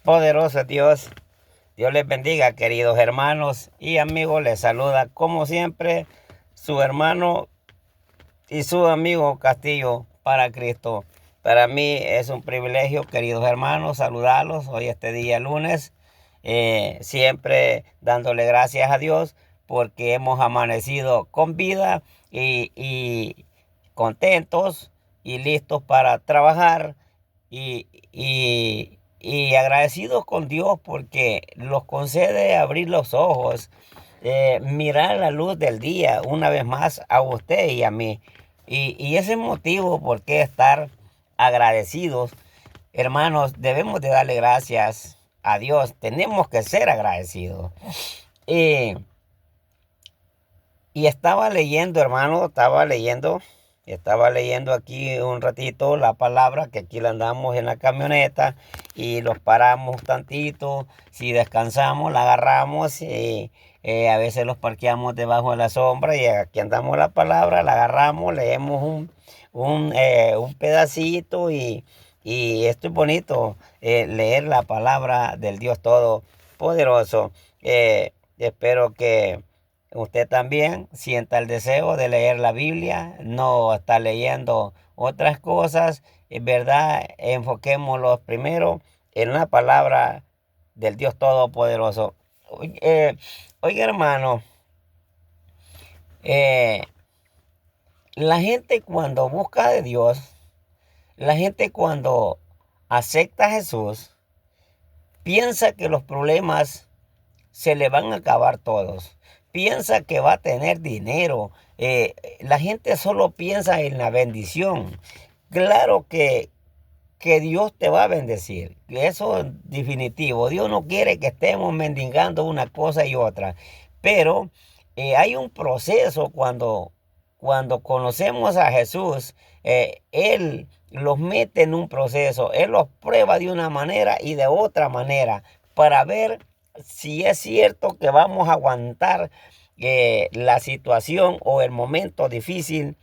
Poderoso Dios, Dios les bendiga, queridos hermanos y amigos. Les saluda como siempre su hermano y su amigo Castillo para Cristo. Para mí es un privilegio, queridos hermanos, saludarlos hoy este día lunes, siempre dándole gracias a Dios porque hemos amanecido con vida y contentos y listos para trabajar y agradecidos con Dios porque nos concede abrir los ojos, mirar la luz del día una vez más a usted y a mí. Y ese es motivo por qué estar agradecidos. Hermanos, debemos de darle gracias a Dios. Tenemos que ser agradecidos. Y, y estaba leyendo, hermano, estaba leyendo aquí un ratito la palabra, que aquí la andamos en la camioneta y los paramos tantito. Si descansamos, la agarramos y a veces los parqueamos debajo de la sombra y aquí andamos la palabra, la agarramos, leemos un pedacito y esto es bonito, leer la palabra del Dios Todopoderoso. Espero que usted también sienta el deseo de leer la Biblia, no está leyendo otras cosas, ¿verdad? Enfoquémoslo primero en la palabra del Dios Todopoderoso. Oiga, hermano, eh, la gente cuando busca de Dios, la gente cuando acepta a Jesús, piensa que los problemas se le van a acabar todos. Piensa que va a tener dinero. La gente solo piensa en la bendición. Claro que Dios te va a bendecir. Eso es definitivo. Dios no quiere que estemos mendigando una cosa y otra. Pero hay un proceso cuando conocemos a Jesús. Él los mete en un proceso. Él los prueba de una manera y de otra manera para ver si es cierto que vamos a aguantar la situación o el momento difícil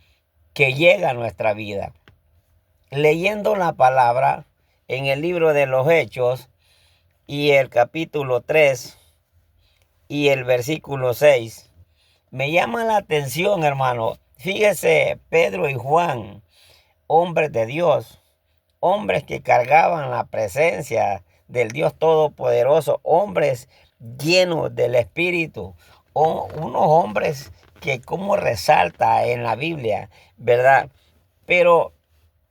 que llega a nuestra vida. Leyendo la palabra en el libro de los Hechos y el capítulo 3 y el versículo 6, me llama la atención, hermano. Fíjese, Pedro y Juan, hombres de Dios, hombres que cargaban la presencia del Dios Todopoderoso, hombres llenos del Espíritu, unos hombres que como resalta en la Biblia, ¿verdad? Pero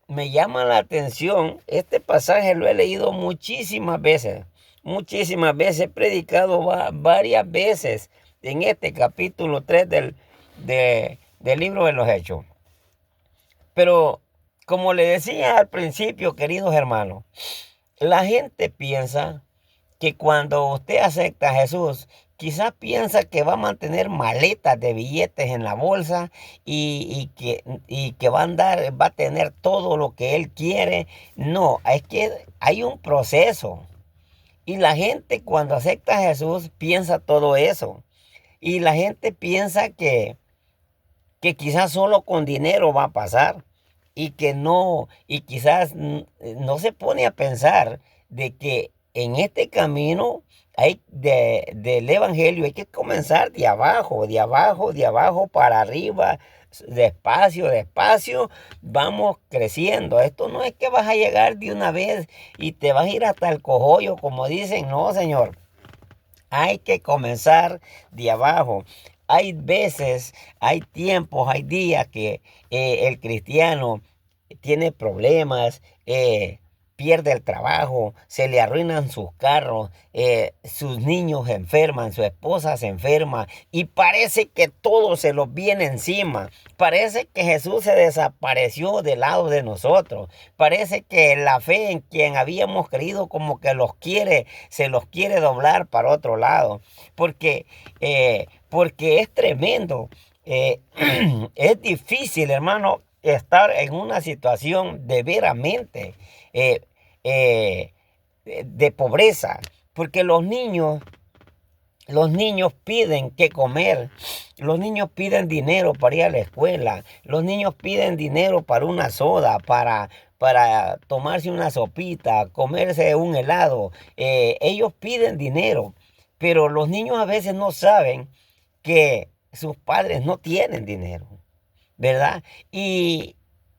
me llama la atención, este pasaje lo he leído muchísimas veces, he predicado varias veces en este capítulo 3 del libro de los Hechos. Pero como le decía al principio, queridos hermanos, la gente piensa que cuando usted acepta a Jesús, quizás piensa que va a mantener maletas de billetes en la bolsa y que va a tener todo lo que él quiere. No, es que hay un proceso. Y la gente cuando acepta a Jesús piensa todo eso. Y la gente piensa que quizás solo con dinero va a pasar y que no, y quizás no se pone a pensar de que en este camino del evangelio hay que comenzar de abajo para arriba, despacio, despacio, vamos creciendo. Esto no es que vas a llegar de una vez y te vas a ir hasta el cogollo, como dicen, no, señor. Hay que comenzar de abajo. Hay veces, hay tiempos, hay días que el cristiano tiene problemas, pierde el trabajo, se le arruinan sus carros, sus niños enferman, su esposa se enferma y parece que todo se los viene encima. Parece que Jesús se desapareció del lado de nosotros. Parece que la fe en quien habíamos creído como que se los quiere doblar para otro lado. Porque es tremendo. Es difícil, hermano, estar en una situación de veramente eh, eh, de pobreza, porque los niños piden qué comer, los niños piden dinero para ir a la escuela, los niños piden dinero para una soda, para tomarse una sopita, comerse un helado. Ellos piden dinero, pero los niños a veces no saben que sus padres no tienen dinero, ¿verdad? Y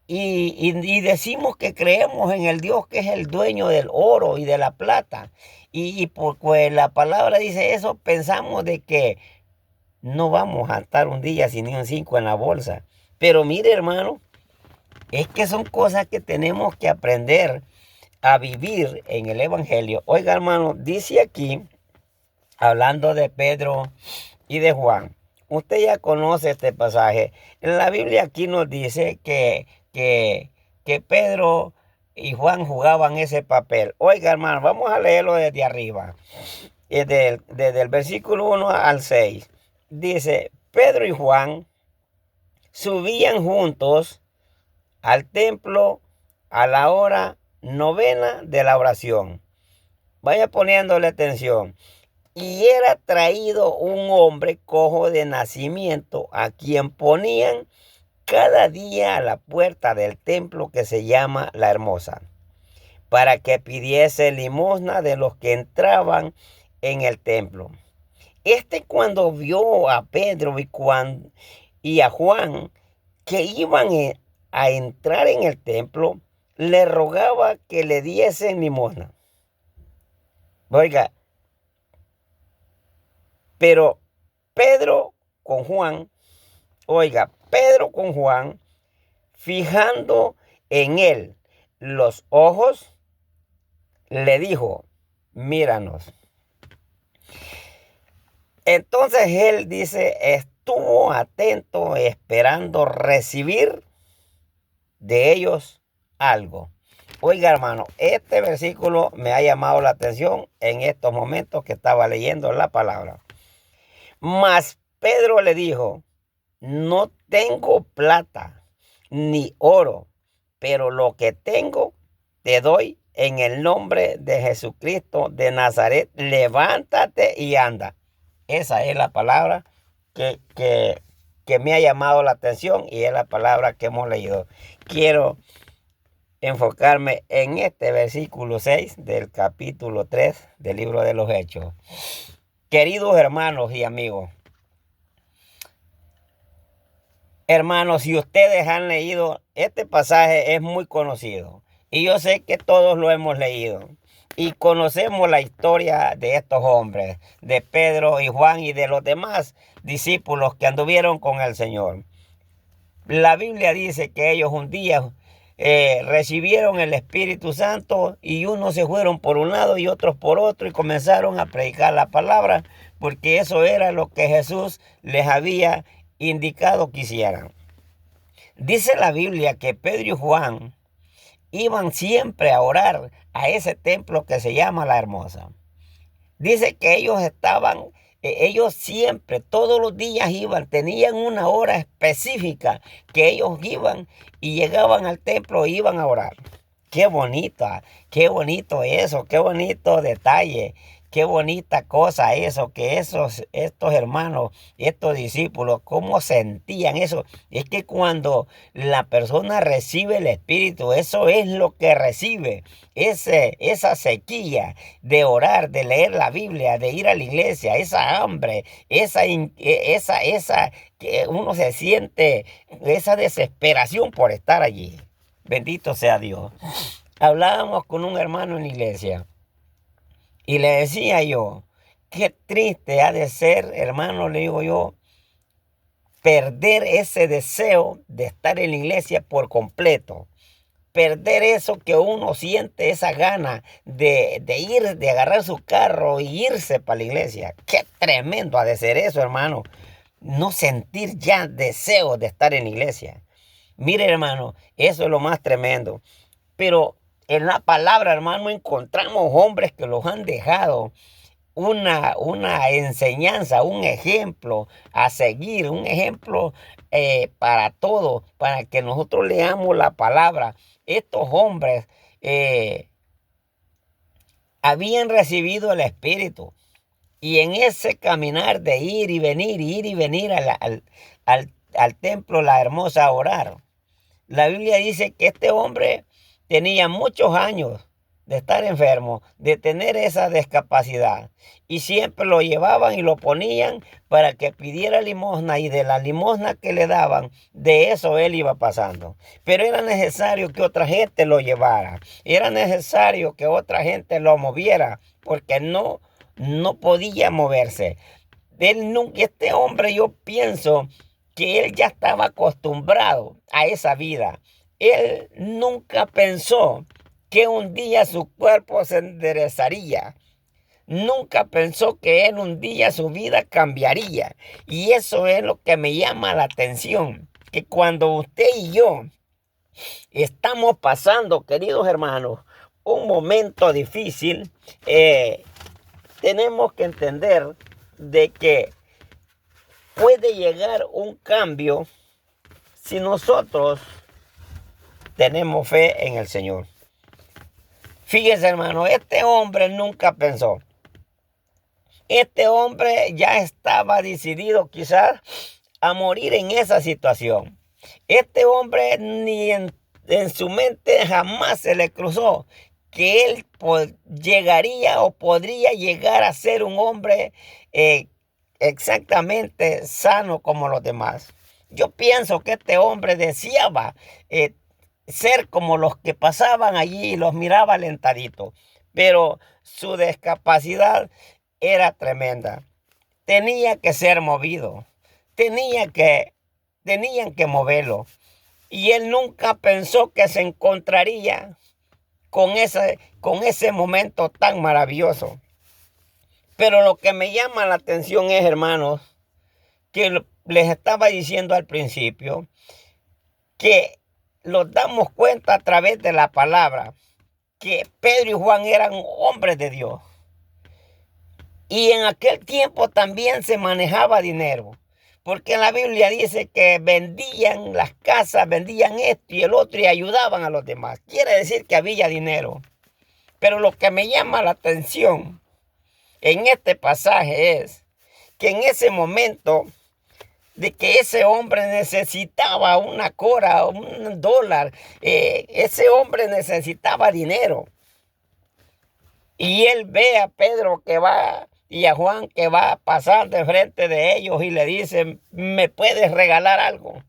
decimos que creemos en el Dios que es el dueño del oro y de la plata. Y porque la palabra dice eso, pensamos de que no vamos a estar un día sin ni un 5 en la bolsa. Pero mire, hermano, es que son cosas que tenemos que aprender a vivir en el Evangelio. Oiga, hermano, dice aquí, hablando de Pedro y de Juan, usted ya conoce este pasaje. En la Biblia aquí nos dice que Pedro y Juan jugaban ese papel. Oiga, hermano, vamos a leerlo desde arriba. Desde el versículo 1 al 6. Dice, Pedro y Juan subían juntos al templo a la hora novena de la oración. Vaya poniéndole atención. Y era traído un hombre cojo de nacimiento, a quien ponían cada día a la puerta del templo que se llama La Hermosa, para que pidiese limosna de los que entraban en el templo. Cuando vio a Pedro y a Juan que iban a entrar en el templo, le rogaba que le diesen limosna. Oiga, pero Pedro con Juan, fijando en él los ojos, le dijo, míranos. Entonces él dice, estuvo atento esperando recibir de ellos algo. Oiga, hermano, este versículo me ha llamado la atención en estos momentos que estaba leyendo la palabra. Mas Pedro le dijo, no tengo plata ni oro, pero lo que tengo te doy en el nombre de Jesucristo de Nazaret. Levántate y anda. Esa es la palabra que me ha llamado la atención y es la palabra que hemos leído. Quiero enfocarme en este versículo 6 del capítulo 3 del libro de los Hechos. Queridos hermanos y amigos, si ustedes han leído este pasaje, es muy conocido y yo sé que todos lo hemos leído y conocemos la historia de estos hombres, de Pedro y Juan y de los demás discípulos que anduvieron con el Señor. La Biblia dice que ellos un día recibieron el Espíritu Santo y unos se fueron por un lado y otros por otro y comenzaron a predicar la palabra, porque eso era lo que Jesús les había indicado que hicieran. Dice la Biblia que Pedro y Juan iban siempre a orar a ese templo que se llama La Hermosa. Dice que ellos siempre, todos los días iban, tenían una hora específica que ellos iban y llegaban al templo e iban a orar. Qué bonito eso, qué bonito detalle, qué bonita cosa eso, que estos hermanos, estos discípulos, cómo sentían eso. Es que cuando la persona recibe el Espíritu, eso es lo que recibe, esa sequía de orar, de leer la Biblia, de ir a la iglesia, esa hambre, que uno se siente, esa desesperación por estar allí. Bendito sea Dios. Hablábamos con un hermano en la iglesia y le decía yo, qué triste ha de ser, hermano, le digo yo, perder ese deseo de estar en la iglesia por completo. Perder eso que uno siente, esa gana de ir, de agarrar su carro e irse para la iglesia. Qué tremendo ha de ser eso, hermano. No sentir ya deseo de estar en la iglesia. Mire, hermano, eso es lo más tremendo. Pero en la palabra, hermano, encontramos hombres que los han dejado una enseñanza, un ejemplo a seguir, un ejemplo para todo, para que nosotros leamos la palabra. Estos hombres habían recibido el Espíritu y en ese caminar de ir y venir al templo La Hermosa a orar, la Biblia dice que este hombre tenía muchos años de estar enfermo, de tener esa discapacidad. Y siempre lo llevaban y lo ponían para que pidiera limosna, y de la limosna que le daban, de eso él iba pasando. Pero era necesario que otra gente lo llevara. Era necesario que otra gente lo moviera, porque no podía moverse. Este hombre, yo pienso que él ya estaba acostumbrado a esa vida. Él nunca pensó que un día su cuerpo se enderezaría. Nunca pensó que él un día su vida cambiaría. Y eso es lo que me llama la atención. Que cuando usted y yo estamos pasando, queridos hermanos, un momento difícil, tenemos que entender de que puede llegar un cambio si nosotros tenemos fe en el Señor. Fíjese, hermano, este hombre nunca pensó. Este hombre ya estaba decidido quizás a morir en esa situación. Este hombre ni en su mente jamás se le cruzó que él llegaría o podría llegar a ser un hombre exactamente sano como los demás. Yo pienso que este hombre deseaba ser como los que pasaban allí y los miraba alentaditos, pero su discapacidad era tremenda. Tenía que ser movido, tenían que moverlo, y él nunca pensó que se encontraría con ese momento tan maravilloso. Pero lo que me llama la atención es, hermanos, que les estaba diciendo al principio, que nos damos cuenta a través de la palabra que Pedro y Juan eran hombres de Dios. Y en aquel tiempo también se manejaba dinero, porque en la Biblia dice que vendían las casas, vendían esto y el otro y ayudaban a los demás. Quiere decir que había dinero. Pero lo que me llama la atención en este pasaje es que en ese momento de que ese hombre necesitaba una cora, un dólar, ese hombre necesitaba dinero. Y él ve a Pedro que va y a Juan que va a pasar de frente de ellos y le dice: ¿me puedes regalar algo?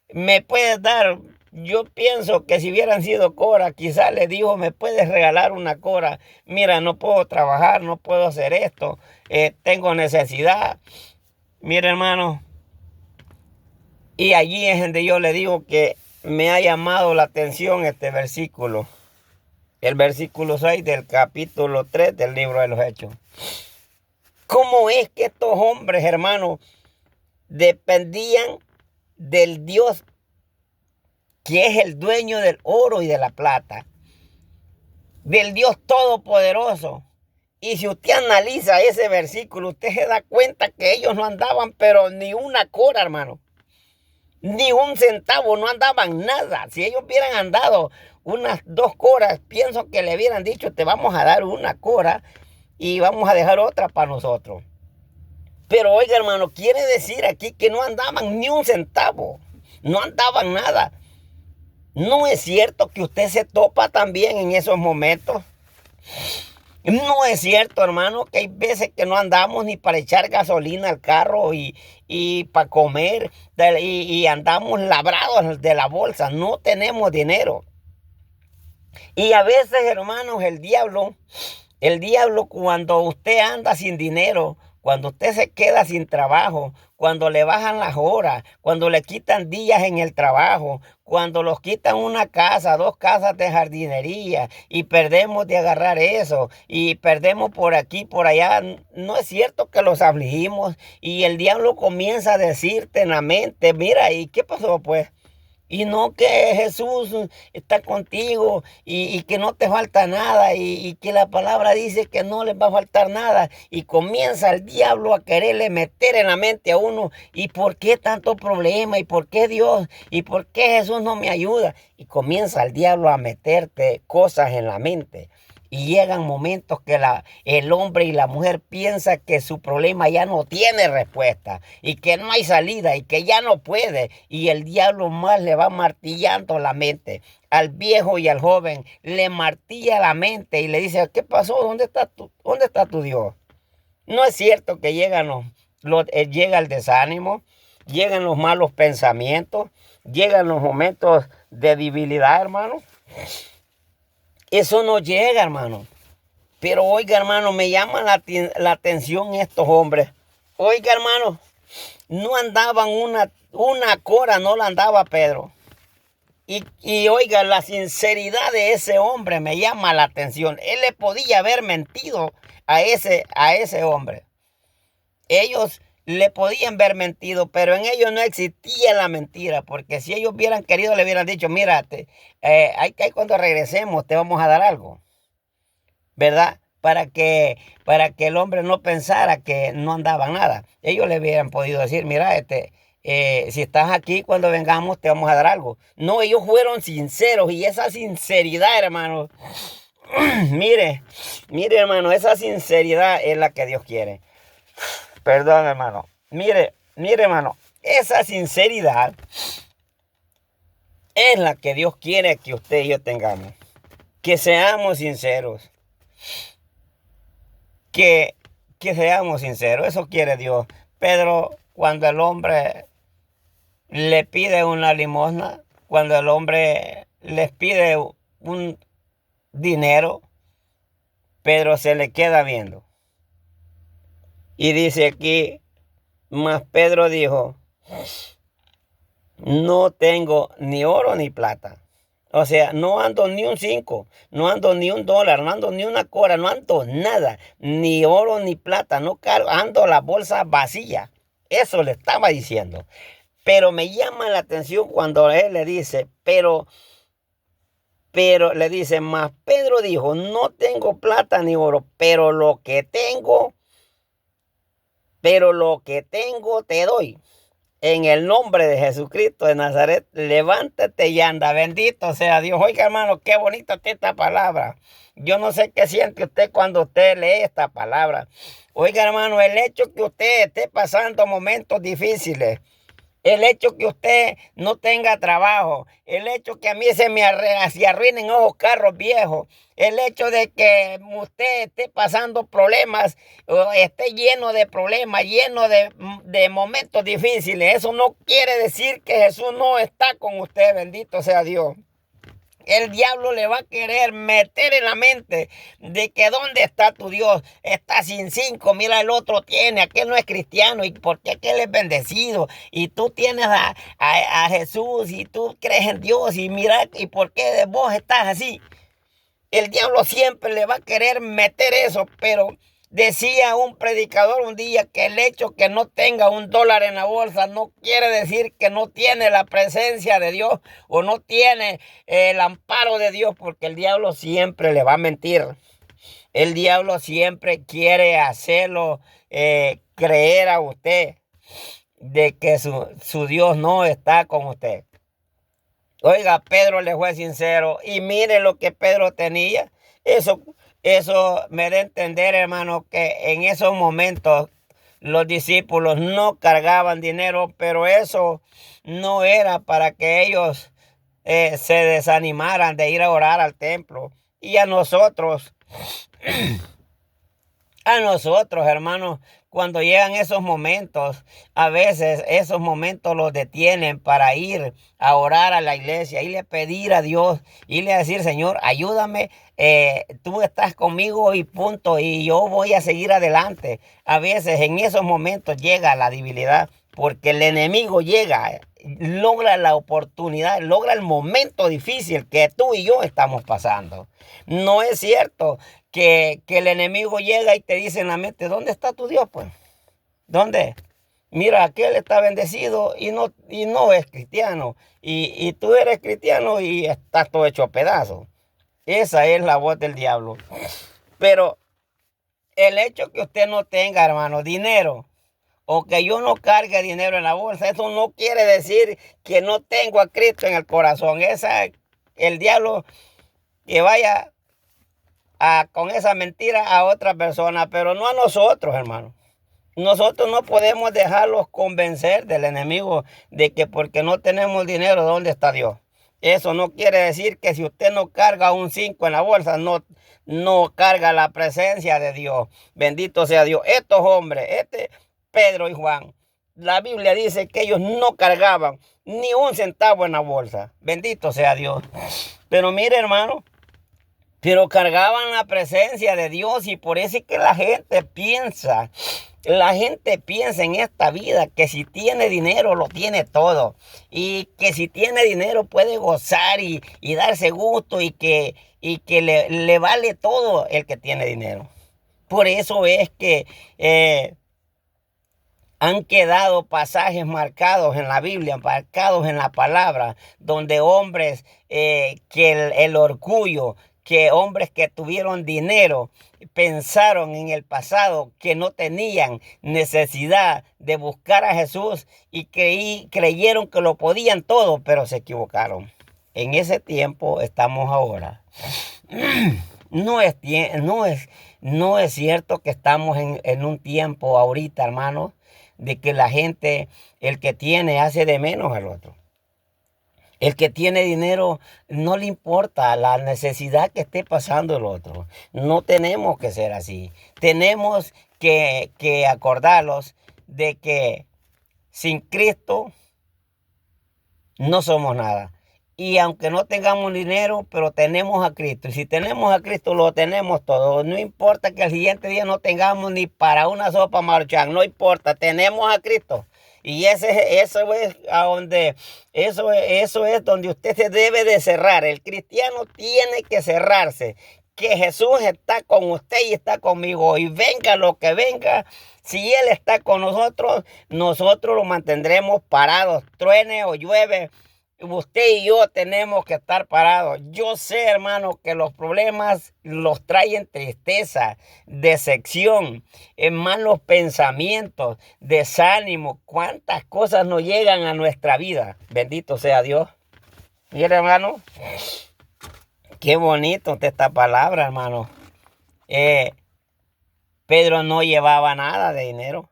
¿Me puedes dar? Yo pienso que si hubieran sido cora, quizás le dijo: ¿me puedes regalar una cora? Mira, no puedo trabajar, no puedo hacer esto, tengo necesidad. Mira, hermano, y allí es donde yo le digo que me ha llamado la atención este versículo. El versículo 6 del capítulo 3 del libro de los Hechos. ¿Cómo es que estos hombres, hermanos, dependían del Dios que es el dueño del oro y de la plata? Del Dios todopoderoso. Y si usted analiza ese versículo, usted se da cuenta que ellos no andaban, pero ni una cora, hermano. Ni un centavo, no andaban nada. Si ellos hubieran andado unas 2 coras, pienso que le hubieran dicho: te vamos a dar una cora y vamos a dejar otra para nosotros. Pero oiga, hermano, quiere decir aquí que no andaban ni un centavo, no andaban nada. ¿No es cierto que usted se topa también en esos momentos? No es cierto, hermano, que hay veces que no andamos ni para echar gasolina al carro y para comer, y andamos labrados de la bolsa, no tenemos dinero. Y a veces, hermanos, el diablo, cuando usted anda sin dinero, cuando usted se queda sin trabajo, cuando le bajan las horas, cuando le quitan días en el trabajo, cuando los quitan una casa, 2 casas de jardinería y perdemos de agarrar eso y perdemos por aquí, por allá, no es cierto que los afligimos, y el diablo comienza a decirte en la mente: mira, ¿y qué pasó pues? Y no, que Jesús está contigo y que no te falta nada, y que la palabra dice que no les va a faltar nada. Y comienza el diablo a quererle meter en la mente a uno: ¿y por qué tanto problema? ¿Y por qué Dios? ¿Y por qué Jesús no me ayuda? Y comienza el diablo a meterte cosas en la mente. Y llegan momentos que el hombre y la mujer piensan que su problema ya no tiene respuesta y que no hay salida y que ya no puede. Y el diablo más le va martillando la mente. Al viejo y al joven le martilla la mente y le dice, ¿qué pasó? ¿Dónde está tu Dios? No es cierto que llega el desánimo, llegan los malos pensamientos, llegan los momentos de debilidad, hermano. Eso no llega, hermano. Pero oiga, hermano, me llama la atención estos hombres. Oiga, hermano, no andaban una cora, no la andaba Pedro. Y oiga, la sinceridad de ese hombre me llama la atención. Él le podía haber mentido a ese hombre. Ellos le podían haber mentido, pero en ellos no existía la mentira, porque si ellos hubieran querido, le hubieran dicho, mírate, cuando regresemos te vamos a dar algo, ¿verdad? Para que el hombre no pensara que no andaba nada. Ellos le hubieran podido decir, mira, si estás aquí, cuando vengamos te vamos a dar algo. No, ellos fueron sinceros y esa sinceridad, hermano, mire, hermano, esa sinceridad es la que Dios quiere. Perdón, hermano. Mire, hermano, esa sinceridad es la que Dios quiere que usted y yo tengamos. Que seamos sinceros. Que seamos sinceros. Eso quiere Dios. Pedro, cuando el hombre le pide una limosna, cuando el hombre les pide un dinero, Pedro se le queda viendo. Y dice aquí, mas Pedro dijo, no tengo ni oro ni plata. O sea, no ando ni un 5, no ando ni un dólar, no ando ni una cora, no ando nada, ni oro ni plata, no cargo, ando la bolsa vacía. Eso le estaba diciendo. Pero me llama la atención cuando él le dice, pero le dice, mas Pedro dijo, no tengo plata ni oro, pero lo que tengo te doy. En el nombre de Jesucristo de Nazaret, levántate y anda. Bendito sea Dios. Oiga, hermano, qué bonita está esta palabra. Yo no sé qué siente usted cuando usted lee esta palabra. Oiga, hermano, el hecho que usted esté pasando momentos difíciles, el hecho que usted no tenga trabajo, el hecho que a mí se arruinen esos carros viejos, el hecho de que usted esté pasando problemas, o esté lleno de problemas, lleno de momentos difíciles, eso no quiere decir que Jesús no está con usted, bendito sea Dios. El diablo le va a querer meter en la mente de que ¿dónde está tu Dios? Está sin 5, mira el otro tiene, aquel no es cristiano, ¿y por qué aquel es bendecido? Y tú tienes a Jesús y tú crees en Dios y mira, ¿y por qué vos estás así? El diablo siempre le va a querer meter eso, pero decía un predicador un día que el hecho que no tenga un dólar en la bolsa no quiere decir que no tiene la presencia de Dios o no tiene el amparo de Dios, porque el diablo siempre le va a mentir. El diablo siempre quiere hacerlo creer a usted de que su Dios no está con usted. Oiga, Pedro le fue sincero y mire lo que Pedro tenía. Eso me da a entender, hermano, que en esos momentos los discípulos no cargaban dinero, pero eso no era para que ellos se desanimaran de ir a orar al templo. Y a nosotros, hermanos, cuando llegan esos momentos, a veces esos momentos los detienen para ir a orar a la iglesia, irle a pedir a Dios, irle a decir, Señor, ayúdame, tú estás conmigo y punto, y yo voy a seguir adelante. A veces en esos momentos llega la debilidad, porque el enemigo llega, logra la oportunidad, logra el momento difícil que tú y yo estamos pasando. No es cierto que el enemigo llega y te dice en la mente, ¿dónde está tu Dios, pues? ¿Dónde? Mira, aquel está bendecido y no es cristiano. Y tú eres cristiano y estás todo hecho a pedazos. Esa es la voz del diablo. Pero el hecho que usted no tenga, hermano, dinero, o que yo no cargue dinero en la bolsa, eso no quiere decir que no tengo a Cristo en el corazón. El diablo que vaya con esa mentira a otra persona, pero no a nosotros, hermano. Nosotros no podemos dejarlos convencer del enemigo de que porque no tenemos dinero, ¿dónde está Dios? Eso no quiere decir que si usted no carga un 5 en la bolsa, no carga la presencia de Dios. Bendito sea Dios. Estos hombres, Pedro y Juan, la Biblia dice que ellos no cargaban ni un centavo en la bolsa. Bendito sea Dios. Pero mire, hermano, pero cargaban la presencia de Dios, y por eso es que la gente piensa en esta vida que si tiene dinero lo tiene todo, y que si tiene dinero puede gozar y darse gusto, y que le vale todo el que tiene dinero. Por eso es que han quedado pasajes marcados en la Biblia, marcados en la palabra, donde hombres que el orgullo, que hombres que tuvieron dinero, pensaron en el pasado que no tenían necesidad de buscar a Jesús, y creyeron que lo podían todo, pero se equivocaron. En ese tiempo estamos ahora. No es cierto que estamos en un tiempo ahorita, hermano, de que la gente, el que tiene, hace de menos al otro. El que tiene dinero no le importa la necesidad que esté pasando el otro. No tenemos que ser así. Tenemos que acordarlos de que sin Cristo no somos nada. Y aunque no tengamos dinero, pero tenemos a Cristo. Y si tenemos a Cristo, lo tenemos todo. No importa que al siguiente día no tengamos ni para una sopa Maruchan. No importa, tenemos a Cristo. Y eso es donde usted se debe de cerrar. El cristiano tiene que cerrarse. Que Jesús está con usted y está conmigo. Y venga lo que venga, si Él está con nosotros, nosotros lo mantendremos parados. Truene o llueve, usted y yo tenemos que estar parados. Yo sé, hermano, que los problemas los traen tristeza, decepción, malos pensamientos, desánimo. Cuántas cosas nos llegan a nuestra vida. Bendito sea Dios. Mire, hermano, qué bonito esta palabra, hermano. Pedro no llevaba nada de dinero.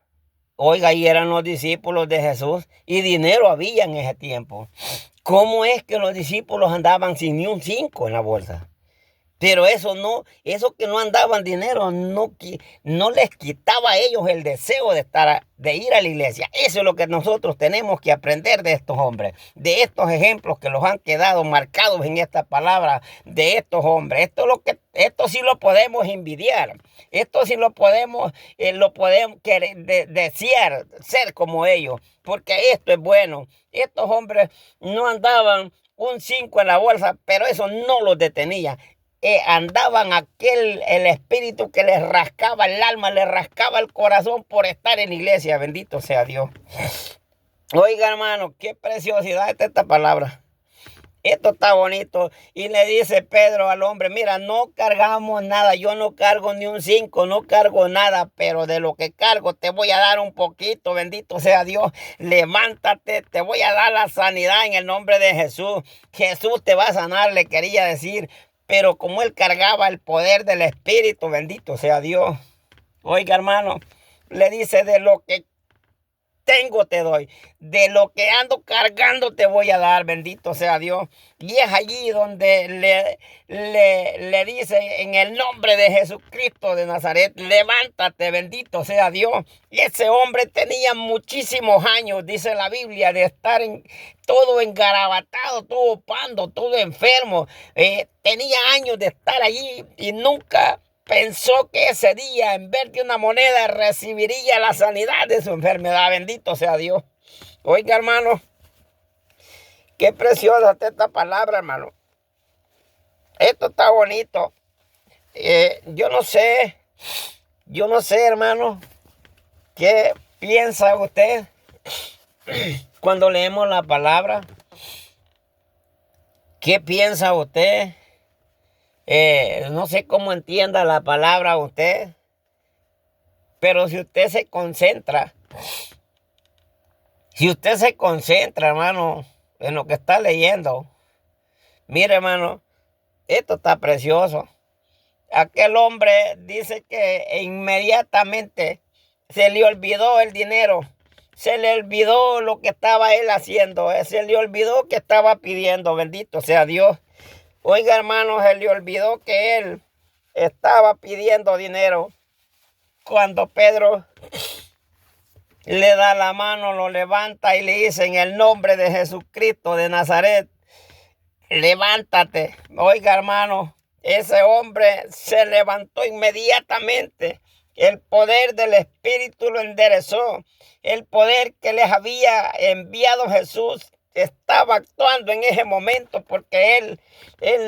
Oiga, y eran los discípulos de Jesús, y dinero había en ese tiempo. ¿Cómo es que los discípulos andaban sin ni un 5 en la bolsa? Pero eso que no andaban dinero, no les quitaba a ellos el deseo de ir a la iglesia. Eso es lo que nosotros tenemos que aprender de estos hombres, de estos ejemplos que los han quedado marcados en esta palabra de estos hombres. Esto sí lo podemos envidiar. Esto sí lo podemos desear ser como ellos, porque esto es bueno. Estos hombres no andaban un 5 en la bolsa, pero eso no los detenía. Andaban el espíritu que les rascaba el alma, les rascaba el corazón por estar en la iglesia. Bendito sea Dios. Oiga, hermano, qué preciosidad es esta palabra. Esto está bonito. Y le dice Pedro al hombre: mira, no cargamos nada. Yo no cargo ni un 5, no cargo nada. Pero de lo que cargo te voy a dar un poquito. Bendito sea Dios. Levántate, te voy a dar la sanidad en el nombre de Jesús. Jesús te va a sanar, le quería decir. Pero como él cargaba el poder del Espíritu, bendito sea Dios. Oiga, hermano, le dice: de lo que tengo te doy, de lo que ando cargando te voy a dar, bendito sea Dios. Y es allí donde le dice: en el nombre de Jesucristo de Nazaret, levántate, bendito sea Dios. Y ese hombre tenía muchísimos años, dice la Biblia, de estar todo engarabatado, todo pando, todo enfermo. Tenía años de estar allí y nunca pensó que ese día, en vez de una moneda, recibiría la sanidad de su enfermedad. Bendito sea Dios. Oiga, hermano, qué preciosa está esta palabra, hermano. Esto está bonito. Yo no sé, hermano, ¿qué piensa usted cuando leemos la palabra? ¿Qué piensa usted? No sé cómo entienda la palabra usted, pero si usted se concentra, hermano, en lo que está leyendo, mire, hermano, esto está precioso. aquel hombre dice que inmediatamente se le olvidó el dinero. Se le olvidó lo que estaba él haciendo. Se le olvidó que estaba pidiendo. Bendito sea Dios. Oiga, hermano, se le olvidó que él estaba pidiendo dinero. Cuando Pedro le da la mano, lo levanta y le dice: en el nombre de Jesucristo de Nazaret, levántate. Oiga, hermano, ese hombre se levantó inmediatamente. El poder del Espíritu lo enderezó. El poder que les había enviado Jesús estaba actuando en ese momento, porque él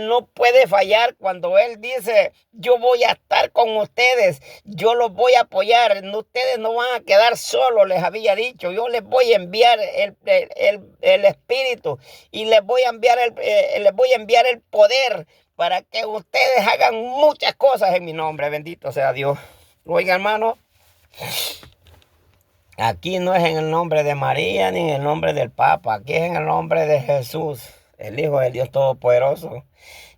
no puede fallar. Cuando Él dice: yo voy a estar con ustedes, yo los voy a apoyar, ustedes no van a quedar solos, les había dicho. Yo les voy a enviar el Espíritu y les voy a enviar el poder para que ustedes hagan muchas cosas en mi nombre. Bendito sea Dios. Oiga, hermano, aquí no es en el nombre de María ni en el nombre del Papa. Aquí es en el nombre de Jesús, el Hijo del Dios Todopoderoso.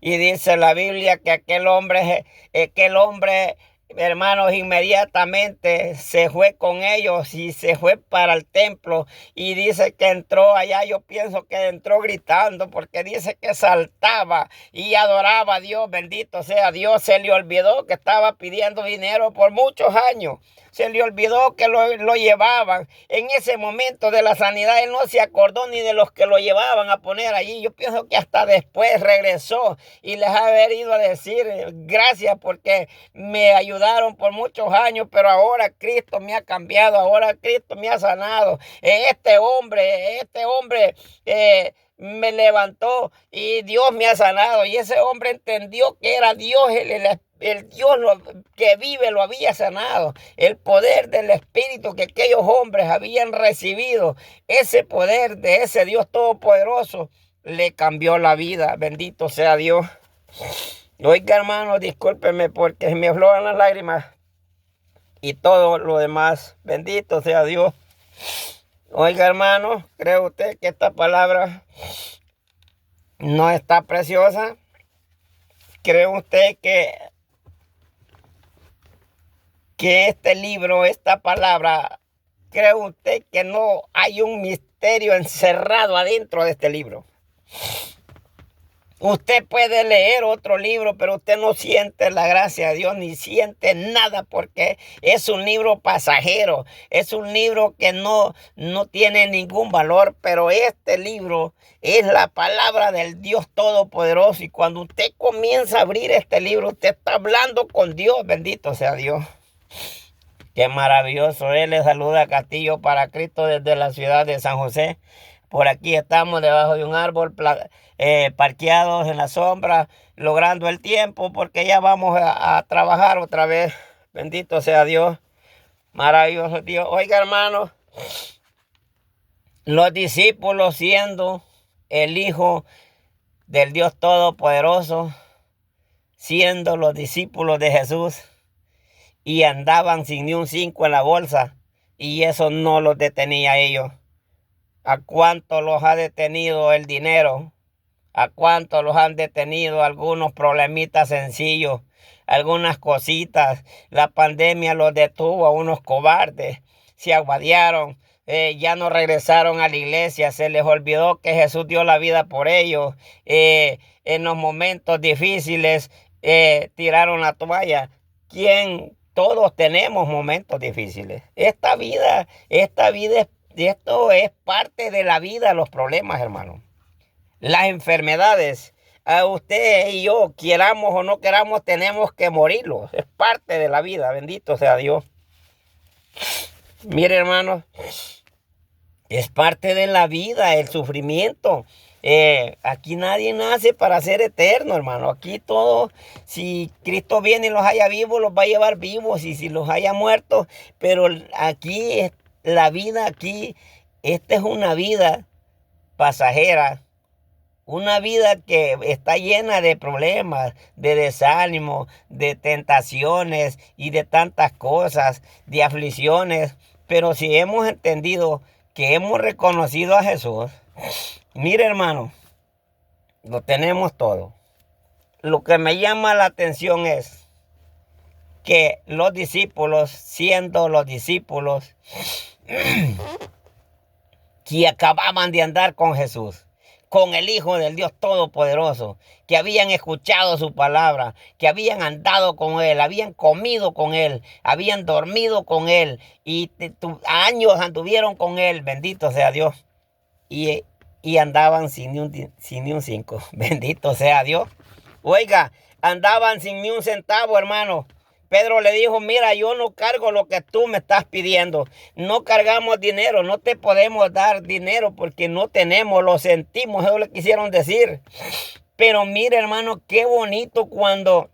Y dice la Biblia que aquel hombre, hermanos, inmediatamente se fue con ellos y se fue para el templo. Y dice que entró allá, yo pienso que entró gritando, porque dice que saltaba y adoraba a Dios. Bendito sea Dios. Se le olvidó que estaba pidiendo dinero por muchos años. Se le olvidó que lo llevaban. En ese momento de la sanidad, él no se acordó ni de los que lo llevaban a poner allí. Yo pienso que hasta después regresó y les ha ido a decir: gracias porque me ayudaron por muchos años, pero ahora Cristo me ha cambiado, ahora Cristo me ha sanado. Este hombre me levantó y Dios me ha sanado. Y ese hombre entendió que era Dios el Dios que vive, lo había sanado. El poder del Espíritu que aquellos hombres habían recibido, ese poder de ese Dios todopoderoso, le cambió la vida. Bendito sea Dios. Oiga, hermano, discúlpeme porque me afloran las lágrimas y todo lo demás. Bendito sea Dios. Oiga, hermano, ¿cree usted que esta palabra no está preciosa? ¿Cree usted que este libro, esta palabra, cree usted que no hay un misterio encerrado adentro de este libro? Usted puede leer otro libro, pero usted no siente la gracia de Dios, ni siente nada, porque es un libro pasajero, es un libro que no tiene ningún valor, pero este libro es la palabra del Dios Todopoderoso. Y cuando usted comienza a abrir este libro, usted está hablando con Dios. Bendito sea Dios. Qué maravilloso. Él le saluda a Castillo para Cristo desde la ciudad de San José. Por aquí estamos debajo de un árbol, parqueados en la sombra, logrando el tiempo, porque ya vamos a trabajar otra vez. Bendito sea Dios. Maravilloso Dios. Oiga, hermano, los discípulos, siendo el Hijo del Dios Todopoderoso, siendo los discípulos de Jesús, y andaban sin ni un 5 en la bolsa, y eso no los detenía a ellos. ¿A cuánto los ha detenido el dinero? ¿A cuánto los han detenido algunos problemitas sencillos? Algunas cositas. La pandemia los detuvo a unos cobardes. Se aguadearon. Ya no regresaron a la iglesia. Se les olvidó que Jesús dio la vida por ellos. En los momentos difíciles tiraron la toalla. Todos tenemos momentos difíciles. Esta vida esto es parte de la vida, los problemas, hermano. Las enfermedades, a usted y yo, queramos o no queramos, tenemos que morirlos. Es parte de la vida, bendito sea Dios. Mire, hermano, es parte de la vida, el sufrimiento. Aquí nadie nace para ser eterno, hermano. Aquí todo, si Cristo viene y los haya vivos, los va a llevar vivos. Y si los haya muertos, pero aquí, la vida aquí, esta es una vida pasajera. Una vida que está llena de problemas, de desánimo, de tentaciones y de tantas cosas, de aflicciones. Pero si hemos entendido que hemos reconocido a Jesús, mire, hermano, lo tenemos todo. Lo que me llama la atención es que los discípulos, siendo los discípulos que acababan de andar con Jesús, con el Hijo del Dios Todopoderoso, que habían escuchado su palabra, que habían andado con Él, habían comido con Él, habían dormido con Él, y años anduvieron con Él, bendito sea Dios, y andaban sin ni un cinco, bendito sea Dios. Oiga, andaban sin ni un centavo, hermano. Pedro le dijo, mira, yo no cargo lo que tú me estás pidiendo. No cargamos dinero, no te podemos dar dinero porque no tenemos, lo sentimos, eso le quisieron decir. Pero mire, hermano, qué bonito cuando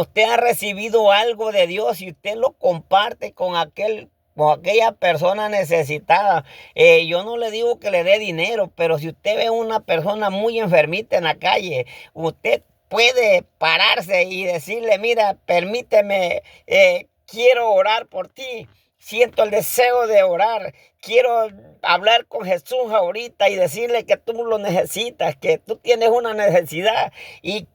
usted ha recibido algo de Dios y usted lo comparte con aquella persona necesitada. Yo no le digo que le dé dinero, pero si usted ve una persona muy enfermita en la calle, usted puede pararse y decirle, mira, permíteme, quiero orar por ti. Siento el deseo de orar. Quiero hablar con Jesús ahorita y decirle que tú lo necesitas, que tú tienes una necesidad. Y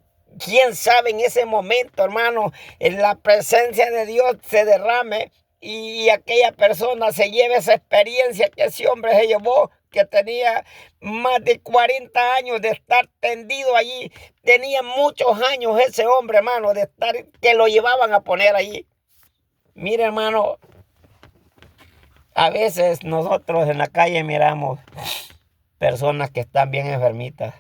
quién sabe en ese momento, hermano, en la presencia de Dios se derrame y aquella persona se lleve esa experiencia que ese hombre se llevó, que tenía más de 40 años de estar tendido allí. Tenía muchos años ese hombre, hermano, de estar, que lo llevaban a poner allí. Mire, hermano, a veces nosotros en la calle miramos personas que están bien enfermitas.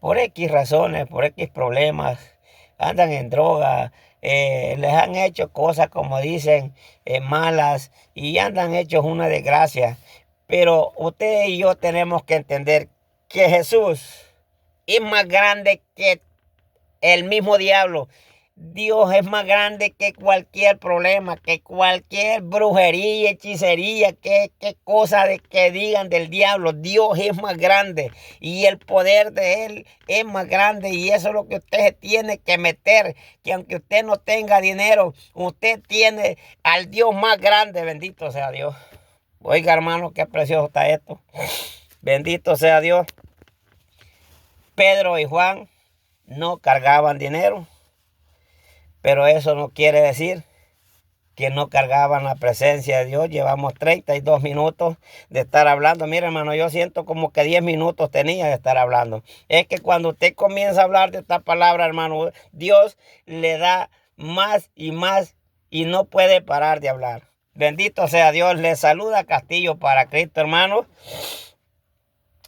Por X razones, por X problemas, andan en droga, les han hecho cosas, como dicen, malas, y andan hechos una desgracia. Pero usted y yo tenemos que entender que Jesús es más grande que el mismo diablo. Dios es más grande que cualquier problema, que cualquier brujería, hechicería, que cosa de que digan del diablo. Dios es más grande y el poder de Él es más grande, y eso es lo que usted tiene que meter, que aunque usted no tenga dinero, usted tiene al Dios más grande. Bendito sea Dios. Oiga, hermano, qué precioso está esto. Bendito sea Dios. Pedro y Juan no cargaban dinero, pero eso no quiere decir que no cargaban la presencia de Dios. Llevamos 32 minutos de estar hablando. Mira, hermano, yo siento como que 10 minutos tenía de estar hablando. Es que cuando usted comienza a hablar de esta palabra, hermano, Dios le da más y no puede parar de hablar. Bendito sea Dios. Le saluda Castillo para Cristo, hermano.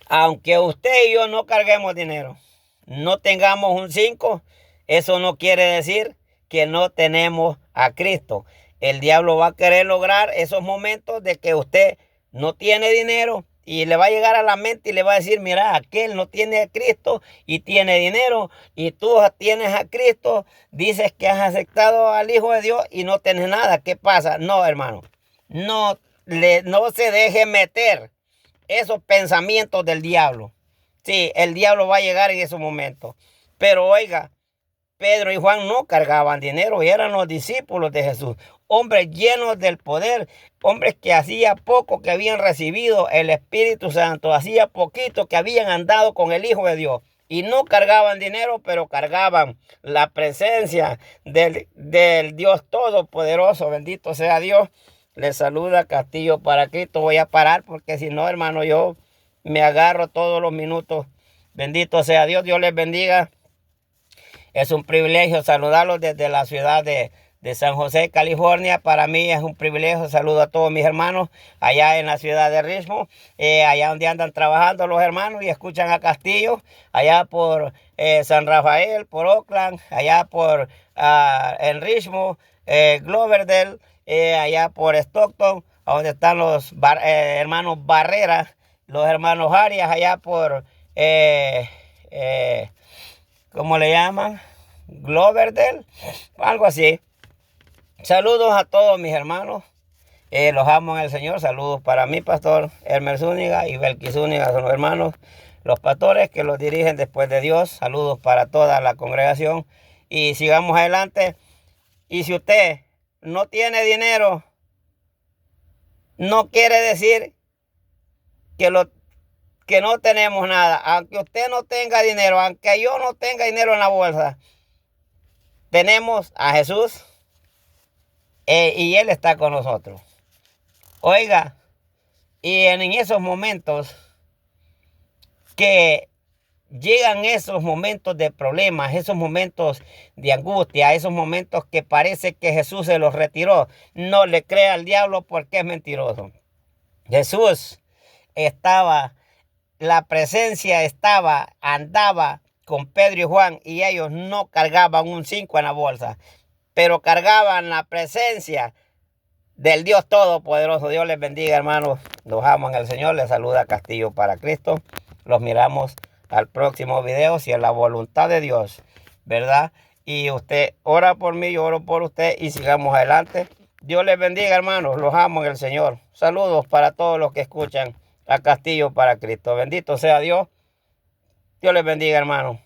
Aunque usted y yo no carguemos dinero, no tengamos un 5, eso no quiere decir que no tenemos a Cristo. El diablo va a querer lograr esos momentos de que usted no tiene dinero y le va a llegar a la mente y le va a decir, mira, aquel no tiene a Cristo y tiene dinero, y tú tienes a Cristo, dices que has aceptado al Hijo de Dios y no tienes nada. ¿Qué pasa? No, hermano, no se deje meter esos pensamientos del diablo. Sí, el diablo va a llegar en esos momentos. Pero oiga, Pedro y Juan no cargaban dinero y eran los discípulos de Jesús. Hombres llenos del poder, hombres que hacía poco que habían recibido el Espíritu Santo, hacía poquito que habían andado con el Hijo de Dios. Y no cargaban dinero, pero cargaban la presencia del Dios Todopoderoso. Bendito sea Dios. Les saluda Castillo para Cristo. Voy a parar porque si no, hermano, yo me agarro todos los minutos. Bendito sea Dios. Dios les bendiga. Es un privilegio saludarlos desde la ciudad de San José, California. Para mí es un privilegio. Saludo a todos mis hermanos allá en la ciudad de Richmond, allá donde andan trabajando los hermanos y escuchan a Castillo, allá por San Rafael, por Oakland, allá por en Richmond, Cloverdale, allá por Stockton, donde están los hermanos Barrera, los hermanos Arias, allá por ¿cómo le llaman? Cloverdale, algo así. Saludos a todos mis hermanos. Los amo en el Señor. Saludos para mi pastor Elmer Zúñiga y Belkis Zúñiga, son los hermanos, los pastores que los dirigen después de Dios. Saludos para toda la congregación. Y sigamos adelante. Y si usted no tiene dinero, no quiere decir que no tenemos nada. Aunque usted no tenga dinero, aunque yo no tenga dinero en la bolsa, tenemos a Jesús y Él está con nosotros. Oiga, y en esos momentos que llegan esos momentos de problemas, esos momentos de angustia, esos momentos que parece que Jesús se los retiró, no le crea al diablo porque es mentiroso. Jesús estaba, la presencia estaba, andaba con Pedro y Juan y ellos no cargaban un 5 en la bolsa, pero cargaban la presencia del Dios Todopoderoso. Dios les bendiga, hermanos. Los amo en el Señor. Les saluda Castillo para Cristo. Los miramos al próximo video, si es la voluntad de Dios, ¿verdad? Y usted ora por mí, yo oro por usted y sigamos adelante. Dios les bendiga, hermanos. Los amo en el Señor. Saludos para todos los que escuchan a Castillo para Cristo. Bendito sea Dios. Dios les bendiga, hermanos.